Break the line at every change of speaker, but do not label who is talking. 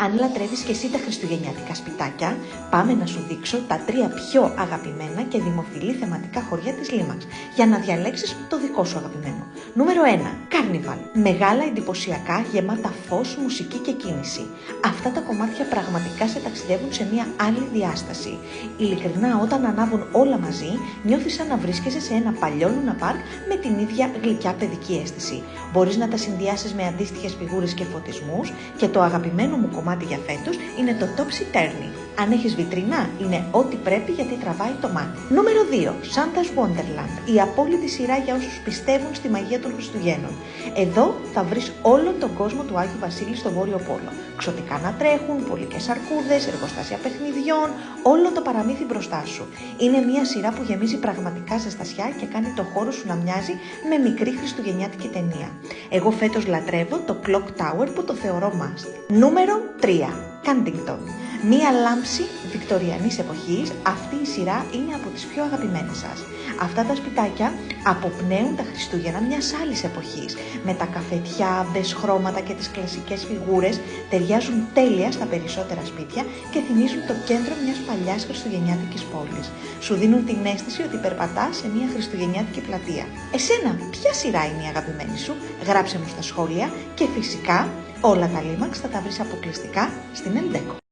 Αν λατρεύεις και εσύ τα χριστουγεννιάτικα σπιτάκια, πάμε να σου δείξω τα 3 πιο αγαπημένα και δημοφιλή θεματικά χωριά της Λίμαξ, για να διαλέξεις το δικό σου αγαπημένο. Νούμερο 1. Carnival. Μεγάλα, εντυπωσιακά, γεμάτα φως, μουσική και κίνηση. Αυτά τα κομμάτια πραγματικά σε ταξιδεύουν σε μια άλλη διάσταση. Ειλικρινά, όταν ανάβουν όλα μαζί, νιώθεις σαν να βρίσκεσαι σε ένα παλιό Λούνα Πάρκ με την ίδια γλυκιά παιδική αίσθηση. Μπορείς να τα συνδυάσεις με αντίστοιχες φιγούρες και φωτισμούς, και το αγαπημένο μου κομμάτι για φέτος είναι το Topsy Turvy. Αν έχεις βιτρίνα, είναι ό,τι πρέπει γιατί τραβάει το μάτι. Νούμερο 2. Santa's Wonderland. Η απόλυτη σειρά για όσους πιστεύουν στη μαγεία των Χριστουγέννων. Εδώ θα βρεις όλον τον κόσμο του Άγιου Βασίλη στο Βόρειο Πόλο. Ξωτικά να τρέχουν, πολικές αρκούδες, εργοστάσια παιχνιδιών, όλο το παραμύθι μπροστά σου. Είναι μια σειρά που γεμίζει πραγματικά ζεστασιά και κάνει το χώρο σου να μοιάζει με μικρή χριστουγεννιάτικη ταινία. Εγώ φέτος λατρεύω το Clock Tower που το θεωρώ must. Νούμερο 3. Κάντινγκτον. Μία λάμψη βικτοριανής εποχής, αυτή η σειρά είναι από τις πιο αγαπημένες σας. Αυτά τα σπιτάκια αποπνέουν τα Χριστούγεννα μιας άλλης εποχής. Με τα καφετιά, μπες χρώματα και τις κλασικές φιγούρες ταιριάζουν τέλεια στα περισσότερα σπίτια και θυμίζουν το κέντρο μιας παλιάς χριστουγεννιάτικης πόλης. Σου δίνουν την αίσθηση ότι περπατάς σε μια χριστουγεννιάτικη πλατεία. Εσένα, ποια σειρά είναι η αγαπημένη σου? Γράψε μου στα σχόλια και φυσικά όλα τα Λίμαξ θα τα βρεις αποκλειστικά στην Eldeco.